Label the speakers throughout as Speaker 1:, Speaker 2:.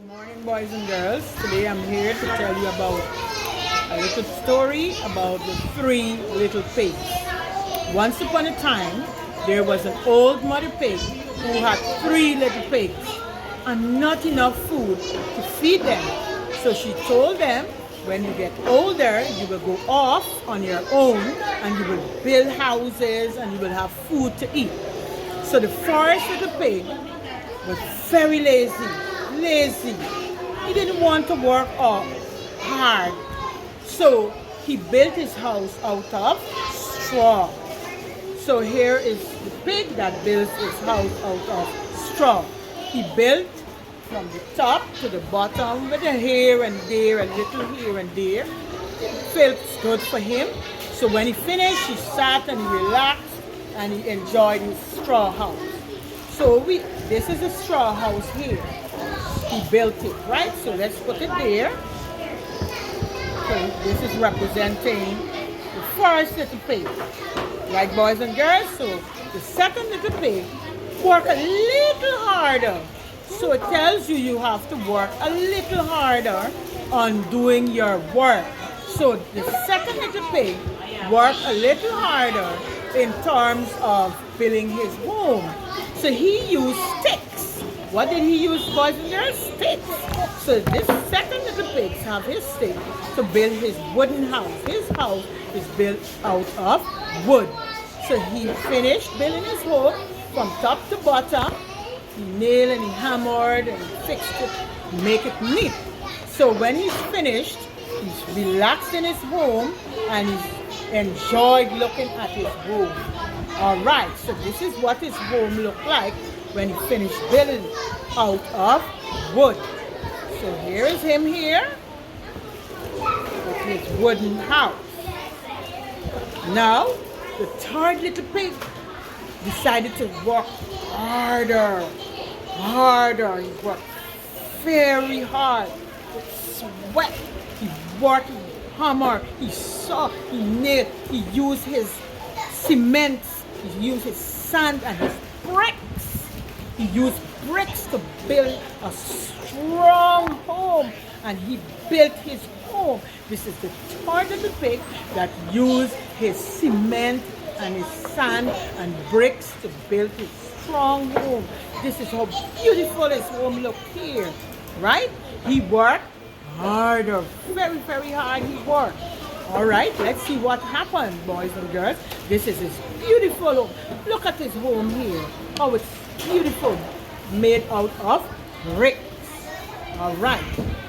Speaker 1: Morning, boys and girls. Today I'm here to tell you about a little story about the three little pigs. Once upon a time, there was an old mother pig who had three little pigs and not enough food to feed them. So she told them, when you get older, you will go off on your own and you will build houses and you will have food to eat. So the first little pig was very lazy. He didn't want to work hard. So he built his house out of straw. So here is the pig that builds his house out of straw. He built from the top to the bottom with a here and there, a little here and there. It felt good for him. So when he finished, he sat and he relaxed and he enjoyed his straw house. So this is a straw house here. He built it, right? So let's put it there. So this is representing the first little pig. Right, boys and girls? So the second little pig worked a little harder. So it tells you you have to work a little harder on doing your work. So the second little pig worked a little harder in terms of building his home. So he used sticks. What did he use, boys and girls? Sticks. So this second little pig have his stick to build his wooden house. His house is built out of wood. So he finished building his home from top to bottom. He nailed and he hammered and he fixed it, make it neat. So when he's finished, he's relaxed in his home and he's enjoyed looking at his home. Alright, so this is what his home looked like when he finished building out of wood. So here is him here with his wooden house. Now, the third little pig decided to work harder. He worked very hard with sweat. He worked, he hammered, he saw, he nailed, he used his cement, he used his sand and his bricks. He used bricks to build a strong home, and he built his home. This is the third little pig that used his cement and his sand and bricks to build his strong home. This is how beautiful his home looked here, right? He worked harder, very hard he worked. All right, let's see what happened, boys and girls. This is his beautiful home. Look at his home here. Oh, it's beautiful, made out of bricks. All right,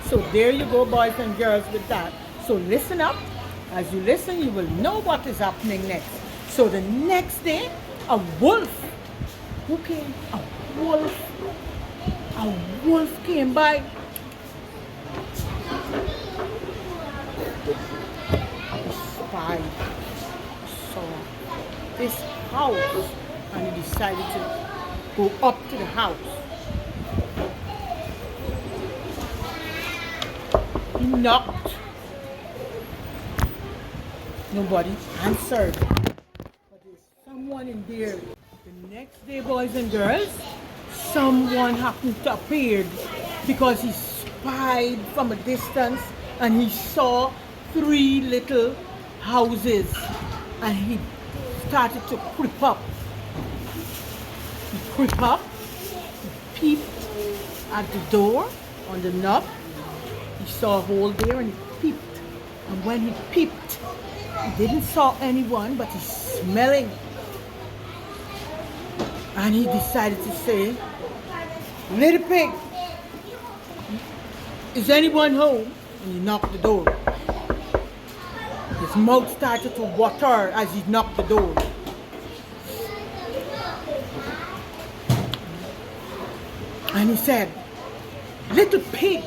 Speaker 1: so there you go, boys and girls, with that. So listen up. As you listen, you will know what is happening next. So the next day, a wolf. Who came? A wolf. A wolf came by. Spy saw this house and he decided to go up to the house. He knocked. Nobody answered. But there's someone in there. The next day, boys and girls, someone happened to appear because he spied from a distance and he saw three little houses and he started to creep up. He crept up, he peeped at the door on the knob. He saw a hole there and he peeped. And when he peeped, he didn't saw anyone, but he's smelling. And he decided to say, "Little pig, is anyone home?" And he knocked the door. His mouth started to water as he knocked the door. And he said, little pig,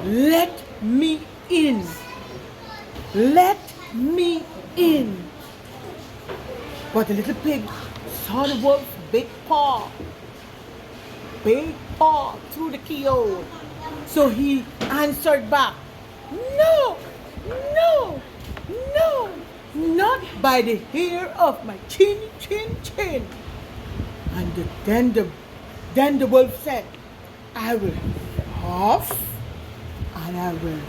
Speaker 1: let me in. Let me in." But the little pig saw the wolf big paw through the keyhole. So he answered back, "No, not by the hair of my chin. And then the wolf said, I will huff, and I will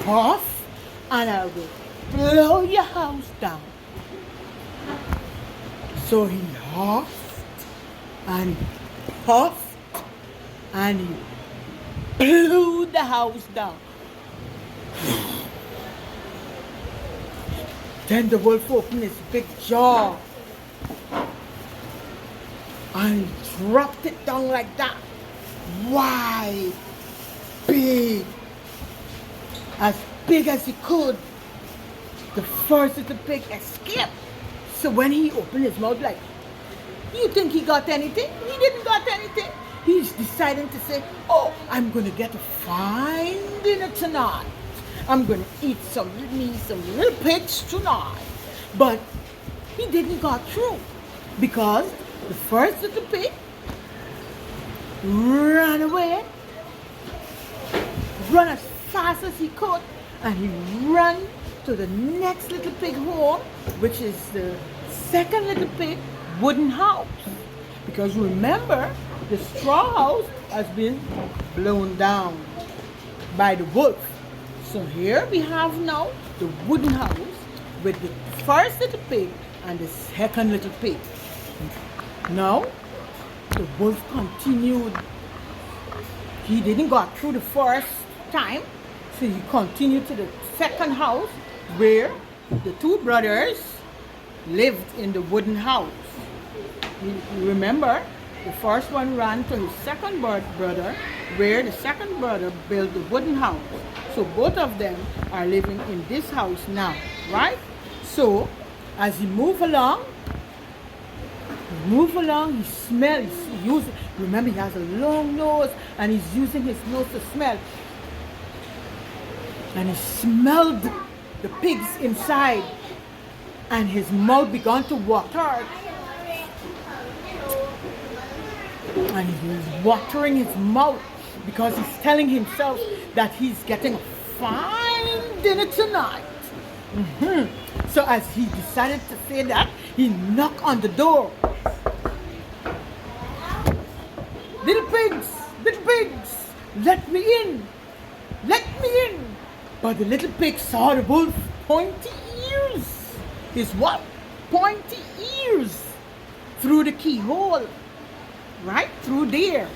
Speaker 1: puff, and I will blow your house down. So he huffed, and he puffed, and he blew the house down. Then the wolf opened his big jaw and dropped it down like that. Wide, big, as big as he could. The first little pig escaped. So when he opened his mouth like, you think he got anything? He didn't got anything. He's deciding to say, oh, I'm going to get a fine dinner tonight. I'm going to eat some little pigs tonight. But he didn't got through because the first little pig ran away, run as fast as he could, and he ran to the next little pig home, which is the second little pig wooden house. Because remember, the straw house has been blown down by the wolf. So here we have now the wooden house with the first little pig and the second little pig. Now, the wolf continued. He didn't go through the first time, so he continued to the second house where the two brothers lived in the wooden house. You remember, the first one ran to his second brother, where the second brother built the wooden house. So both of them are living in this house now, right? So as he moved along, he smells. Remember, he has a long nose, and he's using his nose to smell. And he smelled the pigs inside, and his mouth began to water. And he's watering his mouth because he's telling himself that he's getting a fine dinner tonight. So as he decided to say that, he knocked on the door. Little pigs, let me in, let me in. But the little pig saw the wolf pointy ears. His what? Pointy ears through the keyhole. Right through there.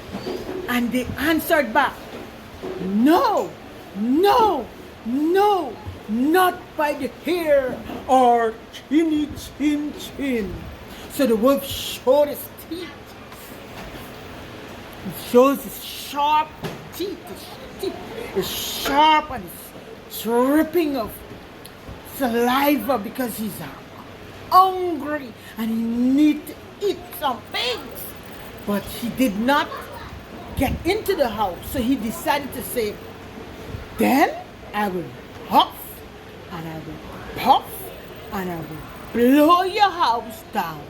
Speaker 1: And they answered back, no, no, no, not by the hair or chinny chin chin. So the wolf showed his teeth. He shows his sharp teeth. His teeth is sharp and it's dripping of saliva because he's hungry and he needs to eat some pigs. But he did not get into the house, so he decided to say, then I will huff, and I will puff, and I will blow your house down.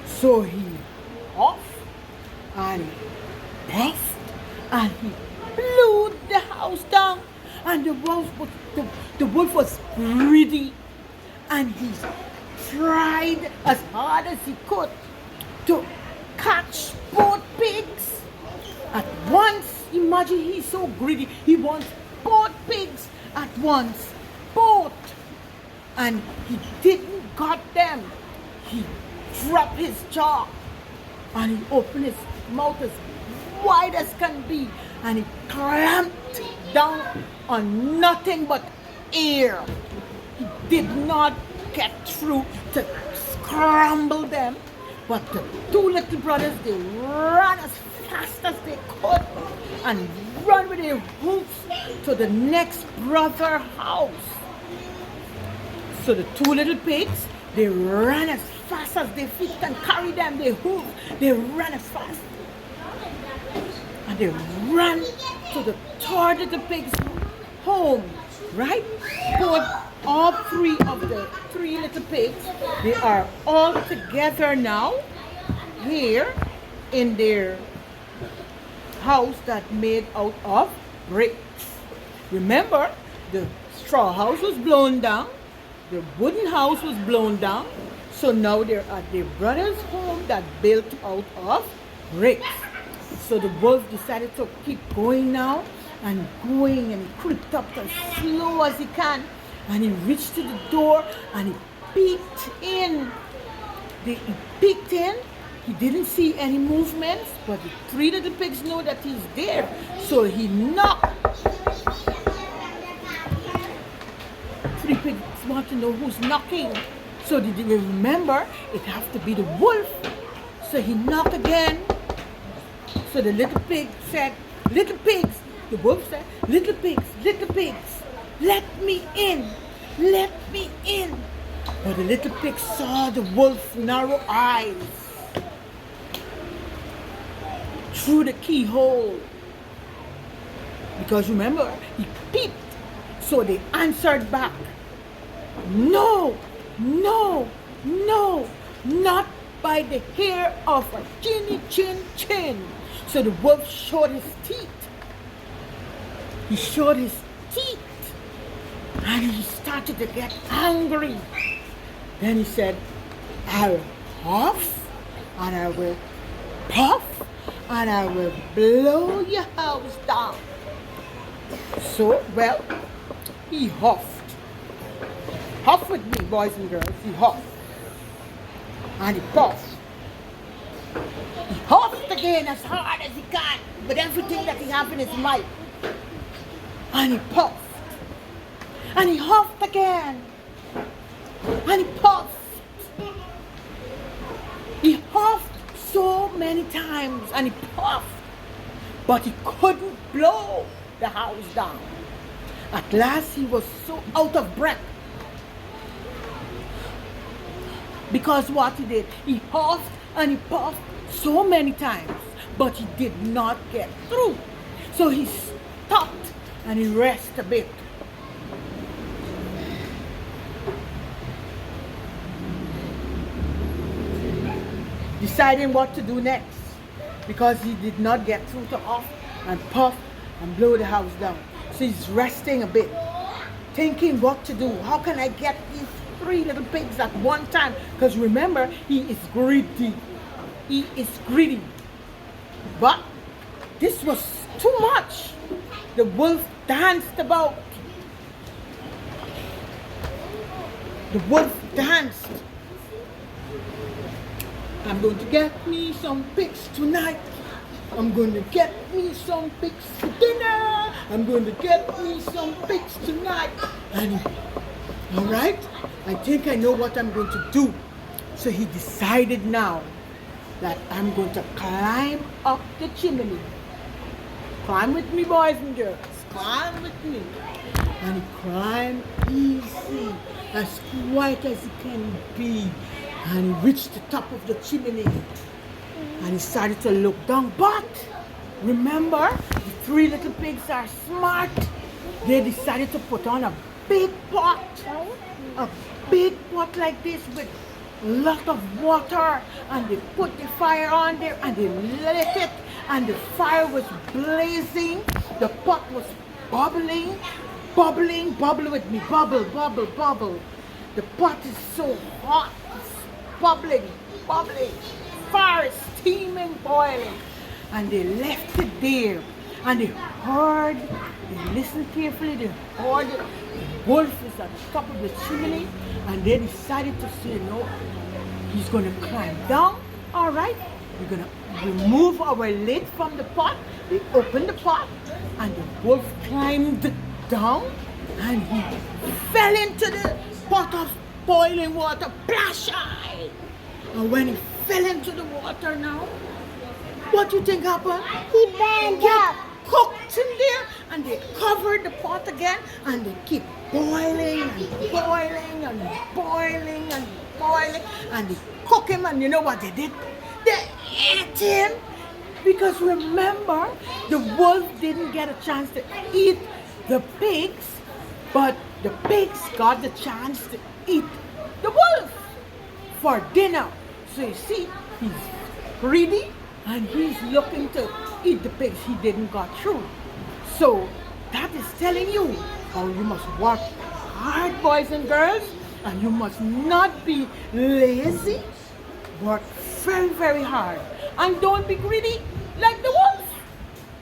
Speaker 1: So he huffed, and he puffed, and he blew the house down. And the wolf was greedy, and he tried as hard as he could to catch both pigs at once. Imagine, he's so greedy. He wants both pigs at once. Both. And he didn't got them. He dropped his jaw and he opened his mouth as wide as can be, and he clamped down on nothing but air. He did not get through to scramble them. But the two little brothers, they ran as fast as they could and ran with their hoofs to the next brother house. So the two little pigs, they ran as fast as their feet can carry them, their hooves. They ran as fast. And they ran to the third little pig's home, right? All three of the three little pigs, they are all together now here in their house that made out of bricks. Remember, the straw house was blown down, the wooden house was blown down, so now they're at their brother's home that built out of bricks. So the wolf decided to keep going now and going, and he crept up as slow as he can, and he reached to the door and he peeked in. He peeked in. He didn't see any movements, but the three little pigs know that he's there. So he knocked. Three pigs want to know who's knocking. So did they remember it have to be the wolf? So he knocked again. So the little pig said, "Little pigs." The wolf said, little pigs, let me in, let me in." But the little pig saw the wolf's narrow eyes through the keyhole. Because remember, he peeped. So they answered back, "No, no, no, not by the hair of a chinny chin chin." So the wolf showed his teeth. He showed his teeth. And he started to get angry. Then he said, "I'll huff, and I will puff, and I will blow your house down." So, well, he huffed. Huff with me, boys and girls. He huffed. And he puffed. He huffed again as hard as he can with everything that he had in his mouth. And he puffed. And he huffed again. And he puffed. He huffed so many times and he puffed. But he couldn't blow the house down. At last he was so out of breath. Because what he did, he huffed and he puffed so many times, but he did not get through. So he stopped and he rested a bit. Deciding what to do next, because he did not get through to huff and puff and blow the house down. So he's resting a bit, thinking what to do. How can I get these three little pigs at one time? Because remember, he is greedy. He is greedy. But this was too much. The wolf danced about. The wolf danced. "I'm going to get me some pigs tonight. I'm going to get me some pigs for dinner. I'm going to get me some pigs tonight." And all right, I think I know what I'm going to do. So he decided now that I'm going to climb up the chimney. Climb with me, boys and girls. Climb with me. And he climbed easy, as quiet as he can be. And he reached the top of the chimney. And he started to look down. But remember, the three little pigs are smart. They decided to put on a big pot. A big pot like this with a lot of water. And they put the fire on there and they lit it. And the fire was blazing. The pot was bubbling. Bubbling, bubble with me. Bubble, bubble, bubble. The pot is so hot. It's bubbling, bubbling. Fire is steaming, boiling. And they left it there. And they heard, they listened carefully, they heard it. The wolf is on top of the chimney. And they decided to say, no, he's going to climb down. All right, we're going to remove our lid from the pot. They opened the pot. And the wolf climbed down. And he fell into the pot of boiling water. Plash! And when he fell into the water now, what do you think happened?
Speaker 2: He burned up.
Speaker 1: Cooked in there, and they covered the pot again, and they keep boiling and boiling and boiling and boiling, and they cook him. And you know what they did? They ate him. Because remember, the wolf didn't get a chance to eat the pigs, but the pigs got the chance to eat the wolf for dinner. So you see, he's greedy and he's looking to eat the pigs he didn't got through. So that is telling you how you must work hard, boys and girls, and you must not be lazy. Work very, very hard. And don't be greedy. like the wolves.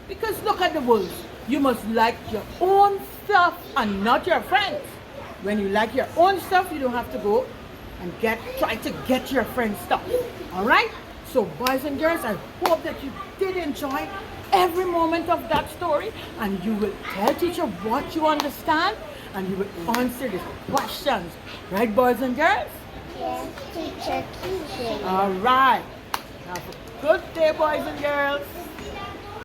Speaker 1: Because look at the wolves. You must like your own stuff and not your friends. When you like your own stuff, you don't have to go and try to get your friend's stuff. Alright? So boys and girls, I hope that you did enjoy every moment of that story, and you will tell teacher what you understand, and you will answer the questions. Right, boys and girls?
Speaker 2: Yes, teacher, teacher.
Speaker 1: Alright. Have a good day, boys and girls.